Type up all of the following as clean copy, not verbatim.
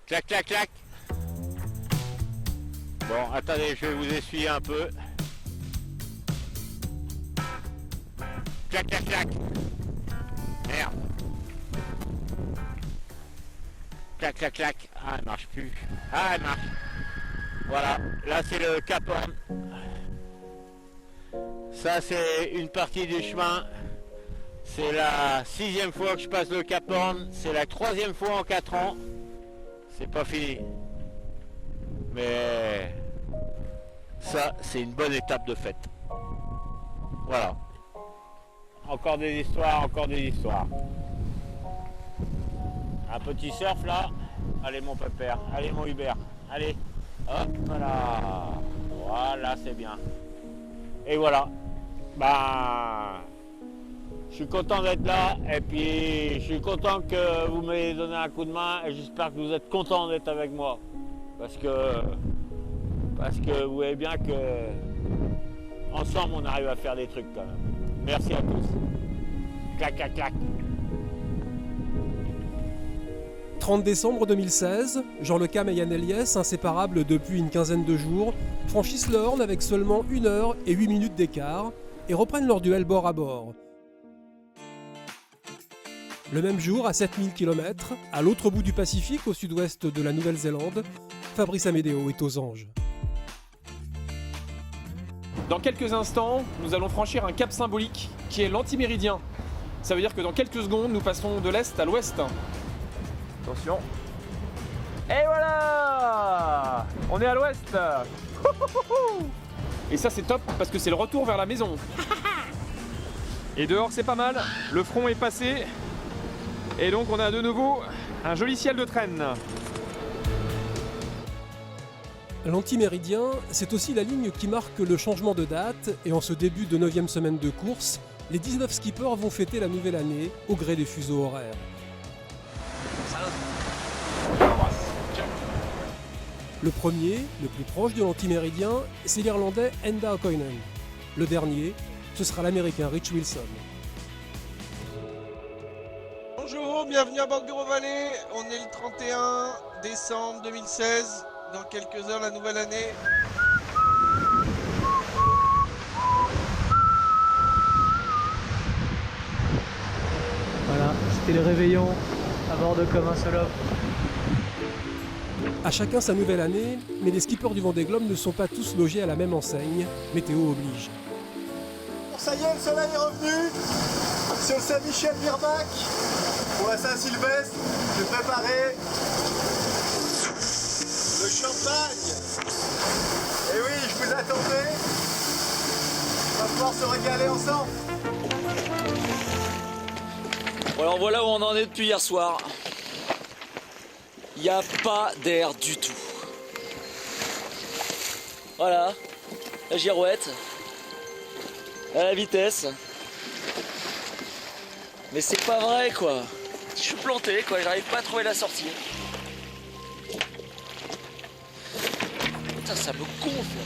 Clac, clac, clac. Bon, attendez, je vais vous essuyer un peu. Clac, clac, clac. Merde. Clac, clac, clac. Ah, elle marche plus. Ah, elle marche. Voilà, là c'est le Cap Horn. Ça c'est une partie du chemin. C'est la 6e fois que je passe le Cap Horn. C'est la 3e fois en 4 ans. C'est pas fini. Mais ça c'est une bonne étape de fête. Voilà. Encore des histoires, encore des histoires. Un petit surf là. Allez mon pépère, allez mon Hubert, allez. Hop, voilà. Voilà, c'est bien. Et voilà. Ben, je suis content d'être là. Et puis, je suis content que vous m'ayez donné un coup de main. Et j'espère que vous êtes contents d'être avec moi. Parce que vous voyez bien que ensemble, on arrive à faire des trucs quand même. Merci à tous. Clac, clac, clac. 30 décembre 2016, Jean Le Cam et Yann Eliès, inséparables depuis une quinzaine de jours, franchissent le Horn avec seulement 1 heure et 8 minutes d'écart et reprennent leur duel bord à bord. Le même jour, à 7000 km, à l'autre bout du Pacifique, au sud-ouest de la Nouvelle-Zélande, Fabrice Amédéo est aux anges. Dans quelques instants, nous allons franchir un cap symbolique qui est l'antiméridien. Ça veut dire que dans quelques secondes, nous passerons de l'est à l'ouest. Attention. Et voilà! On est à l'ouest. Et ça c'est top parce que c'est le retour vers la maison. Et dehors c'est pas mal, le front est passé. Et donc on a de nouveau un joli ciel de traîne. L'antiméridien, c'est aussi la ligne qui marque le changement de date et en ce début de 9e semaine de course, les 19 skippers vont fêter la nouvelle année au gré des fuseaux horaires. Le premier, le plus proche de l'antiméridien, c'est l'Irlandais Enda O'Coinan. Le dernier, ce sera l'Américain Rich Wilson. Bonjour, bienvenue à Bordeaux-Valley. On est le 31 décembre 2016. Dans quelques heures, la nouvelle année. Voilà, c'était le réveillon à Bordeaux comme un seul homme. À chacun sa nouvelle année, mais les skippers du Vendée Globe ne sont pas tous logés à la même enseigne. Météo oblige. Ça y est, le soleil est revenu sur le Saint-Michel-Virbac. Pour la Saint-Sylvestre, j'ai préparé le champagne. Et oui, je vous attendais. On va pouvoir se régaler ensemble. Bon alors voilà où on en est depuis hier soir. Il n'y a pas d'air du tout. Voilà, la girouette, à la vitesse. Mais c'est pas vrai quoi. Je suis planté quoi, j'arrive pas à trouver la sortie. Putain, ça me gonfle.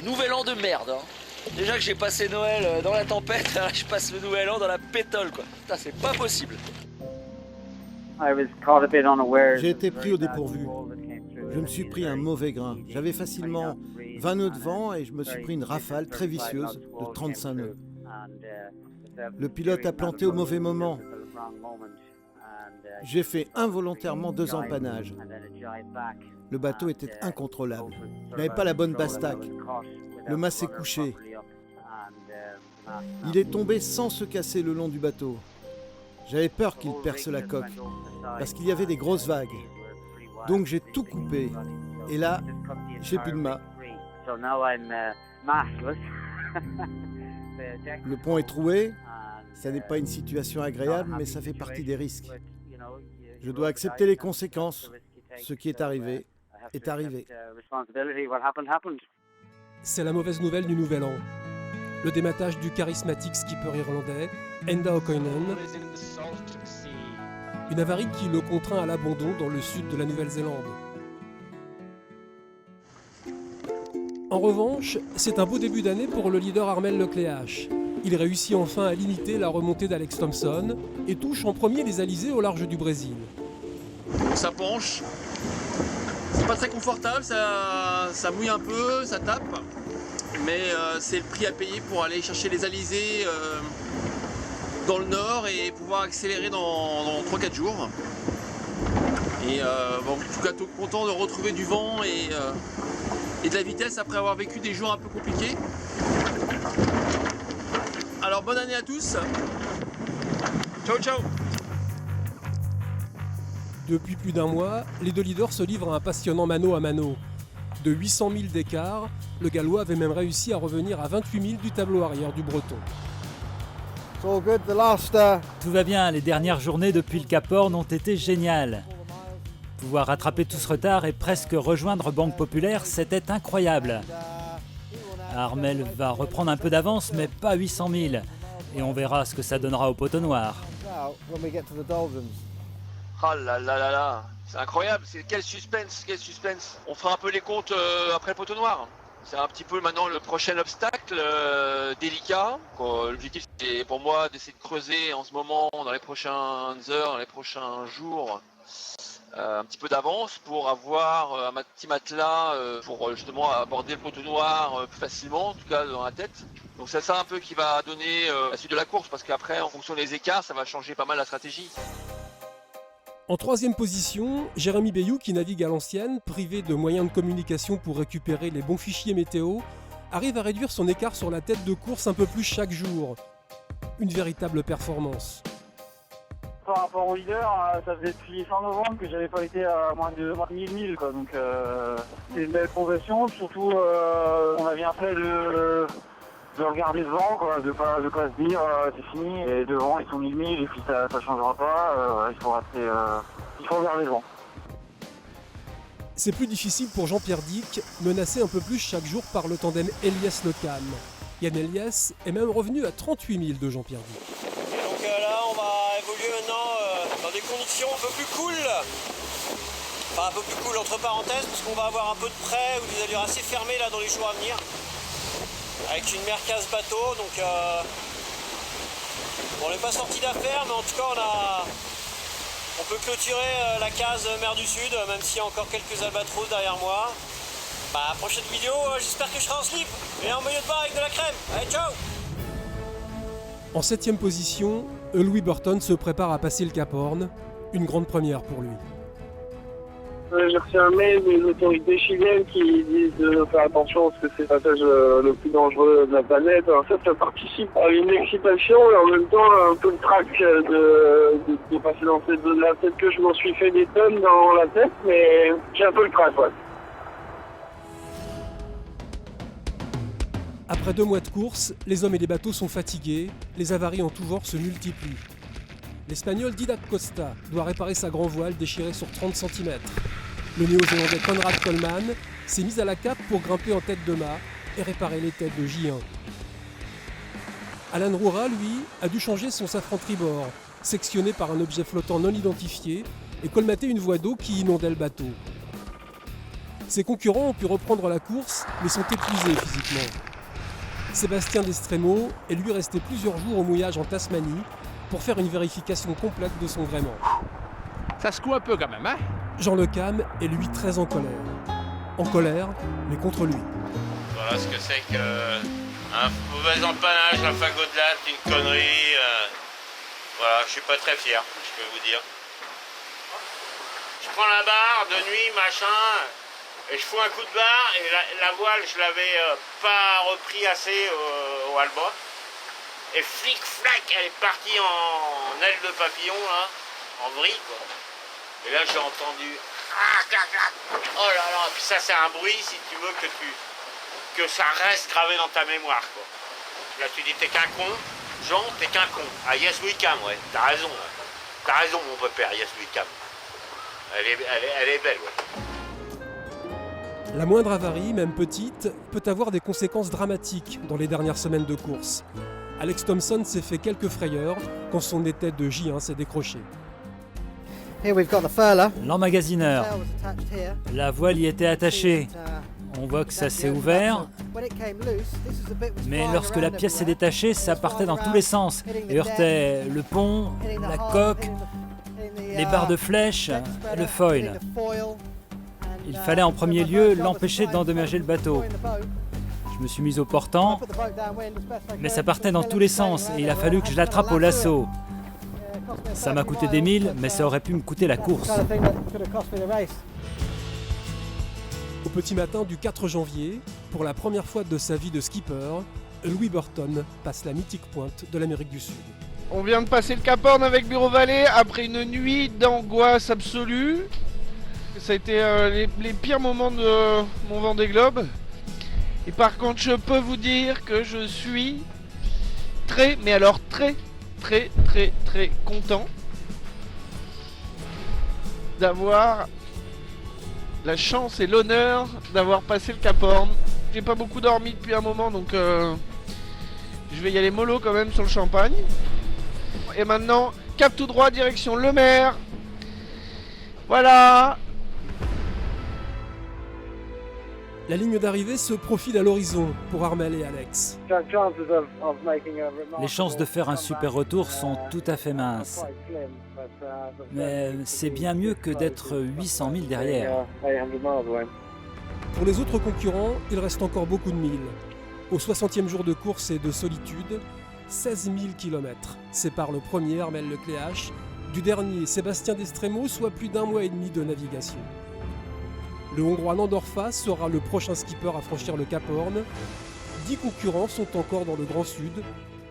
Nouvel an de merde. Hein. Déjà que j'ai passé Noël dans la tempête, là je passe le nouvel an dans la pétole quoi. Putain, c'est pas possible. J'ai été pris au dépourvu. Je me suis pris un mauvais grain. J'avais facilement 20 nœuds de vent et je me suis pris une rafale très vicieuse de 35 nœuds. Le pilote a planté au mauvais moment. J'ai fait involontairement 2 empannages. Le bateau était incontrôlable. Je n'avais pas la bonne bastac. Le mât s'est couché. Il est tombé sans se casser le long du bateau. J'avais peur qu'il perce la coque, parce qu'il y avait des grosses vagues. Donc j'ai tout coupé. Et là, j'ai plus de mât. Le pont est troué. Ça n'est pas une situation agréable, mais ça fait partie des risques. Je dois accepter les conséquences. Ce qui est arrivé est arrivé. C'est la mauvaise nouvelle du Nouvel An. Le dématage du charismatique skipper irlandais, Enda O'Coinan. Une avarie qui le contraint à l'abandon dans le sud de la Nouvelle-Zélande. En revanche, c'est un beau début d'année pour le leader Armel Lecléache. Il réussit enfin à limiter la remontée d'Alex Thompson et touche en premier les alizés au large du Brésil. donc ça penche. C'est pas très confortable, ça mouille un peu, ça tape, mais c'est le prix à payer pour aller chercher les alizés dans le nord et pouvoir accélérer dans 3-4 jours. Et bon, en tout cas, content de retrouver du vent et de la vitesse après avoir vécu des jours un peu compliqués. Alors bonne année à tous. Ciao ciao. Depuis plus d'un mois, les deux leaders se livrent à un passionnant mano à mano. De 800 000 d'écart, le Gallois avait même réussi à revenir à 28 000 du tableau arrière du Breton. Tout va bien, les dernières journées depuis le Cap Horn ont été géniales. Pouvoir rattraper tout ce retard et presque rejoindre Banque Populaire, c'était incroyable. Armel va reprendre un peu d'avance, mais pas 800 000. Et on verra ce que ça donnera au poteau noir. Oh là là là là, c'est incroyable, quel suspense, quel suspense. On fera un peu les comptes après le poteau noir. C'est un petit peu maintenant le prochain obstacle délicat. L'objectif c'est pour moi d'essayer de creuser en ce moment, dans les prochaines heures, dans les prochains jours, un petit peu d'avance pour avoir un petit matelas pour justement aborder le poteau noir plus facilement, en tout cas dans la tête. Donc c'est ça un peu qui va donner la suite de la course, parce qu'après en fonction des écarts ça va changer pas mal la stratégie. En troisième position, Jérémy Bayou, qui navigue à l'ancienne, privé de moyens de communication pour récupérer les bons fichiers météo, arrive à réduire son écart sur la tête de course un peu plus chaque jour. Une véritable performance. Par rapport au leader, ça faisait depuis fin novembre que j'avais pas été à moins de 1000 milles, quoi. Donc c'est une belle progression, surtout on a bien fait de regarder devant, quoi, de pas se dire c'est fini, et devant ils sont 1000 milles et puis ça changera pas, il faut regarder devant. C'est plus difficile pour Jean-Pierre Dick, menacé un peu plus chaque jour par le tandem Eliès-Lecam. Yann Eliès est même revenu à 38 000 de Jean-Pierre Dick. Et donc là on va évoluer maintenant dans des conditions un peu plus cool. Enfin un peu plus cool entre parenthèses, parce qu'on va avoir un peu de près ou des allures assez fermées là dans les jours à venir. Avec une mer casse bateau, donc on n'est pas sorti d'affaire, mais en tout cas on peut clôturer la case mer du Sud, même s'il y a encore quelques albatros derrière moi. Bah, prochaine vidéo, j'espère que je serai en slip et en maillot de bain avec de la crème. Allez, ciao! En 7ème position, Louis Burton se prépare à passer le Cap Horn, une grande première pour lui. J'ai reçu un mail des autorités chiliennes qui disent de faire attention parce que c'est le passage le plus dangereux de la planète. Alors ça participe à une excitation et en même temps un peu le trac de passer dans cette zone-là. Peut-être que je m'en suis fait des tonnes dans la tête, mais j'ai un peu le trac, ouais. Après 2 mois de course, les hommes et les bateaux sont fatigués, les avaries en tout genre se multiplient. L'Espagnol Didac Costa doit réparer sa grand voile déchirée sur 30 cm. Le néo-zélandais Conrad Coleman s'est mis à la cape pour grimper en tête de mât et réparer les têtes de J1. Alan Roura, lui, a dû changer son safran tribord, sectionné par un objet flottant non identifié, et colmater une voie d'eau qui inondait le bateau. Ses concurrents ont pu reprendre la course, mais sont épuisés physiquement. Sébastien Destremo est lui resté plusieurs jours au mouillage en Tasmanie pour faire une vérification complète de son gréement. Ça secoue un peu quand même, hein? Jean Lecam est lui très en colère. En colère, mais contre lui. Voilà ce que c'est qu'un mauvais empannage, un fagot de latte, une connerie. Voilà, je suis pas très fier, je peux vous dire. Je prends la barre de nuit, machin, et je fous un coup de barre, et la voile, je l'avais pas repris assez au Alba. Et flic-flac, elle est partie en aile de papillon, là, en vrille, quoi. Et là, j'ai entendu... Oh là là, puis ça, c'est un bruit, si tu veux, que ça reste gravé dans ta mémoire, quoi. Là, tu dis, t'es qu'un con. Jean, t'es qu'un con. Ah, yes, we can, ouais, t'as raison. Ouais. T'as raison, mon père, yes, we can. Elle est belle, ouais. La moindre avarie, même petite, peut avoir des conséquences dramatiques dans les dernières semaines de course. Alex Thompson s'est fait quelques frayeurs quand son étai de J1 s'est décroché. L'emmagasineur. La voile y était attachée. On voit que ça s'est ouvert. Mais lorsque la pièce s'est détachée, ça partait dans tous les sens et heurtait le pont, la coque. les barres de flèches, le foil. Il fallait en premier lieu l'empêcher d'endommager le bateau. Je me suis mis au portant, mais ça partait dans tous les sens et il a fallu que je l'attrape au lasso. Ça m'a coûté des milles, mais ça aurait pu me coûter la course. Au petit matin du 4 janvier, pour la première fois de sa vie de skipper, Louis Burton passe la mythique pointe de l'Amérique du Sud. On vient de passer le Cap Horn avec Bureau Valley après une nuit d'angoisse absolue. Ça a été les pires moments de mon Vendée Globe. Et par contre, je peux vous dire que je suis très content d'avoir la chance et l'honneur d'avoir passé le Cap Horn. J'ai pas beaucoup dormi depuis un moment, donc je vais y aller mollo quand même sur le champagne. Et maintenant, cap tout droit, direction Le Maire. Voilà. La ligne d'arrivée se profile à l'horizon pour Armel et Alex. Les chances de faire un super retour sont tout à fait minces. Mais c'est bien mieux que d'être 800 000 derrière. Pour les autres concurrents, il reste encore beaucoup de milles. Au 60e jour de course et de solitude, 16 000 km séparent le premier Armel Lecléache du dernier Sébastien Destremo, soit plus d'1 mois et demi de navigation. Le Hongrois Nandorfa sera le prochain skipper à franchir le Cap Horn. 10 concurrents sont encore dans le Grand Sud,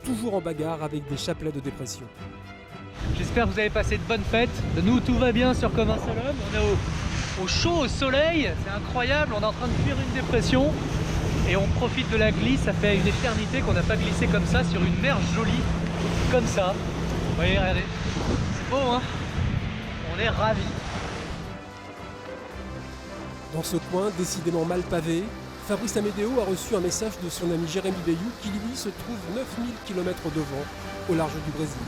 toujours en bagarre avec des chapelets de dépression. J'espère que vous avez passé de bonnes fêtes. Nous, tout va bien sur Comme un seul homme. On est au chaud, au soleil. C'est incroyable. On est en train de fuir une dépression. Et on profite de la glisse. Ça fait une éternité qu'on n'a pas glissé comme ça sur une mer jolie. Comme ça. Vous voyez, regardez. C'est beau, hein? On est ravis. Dans ce coin, décidément mal pavé, Fabrice Amédéo a reçu un message de son ami Jérémy Bayou qui lui se trouve 9000 km devant, au large du Brésil.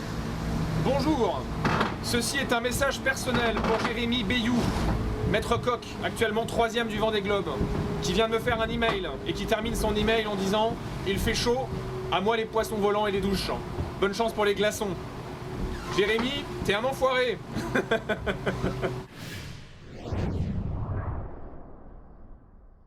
Bonjour, ceci est un message personnel pour Jérémy Bayou, maître coq, actuellement 3e du Vendée Globe, qui vient de me faire un email et qui termine son email en disant « Il fait chaud, à moi les poissons volants et les douches. Bonne chance pour les glaçons. » Jérémy, t'es un enfoiré.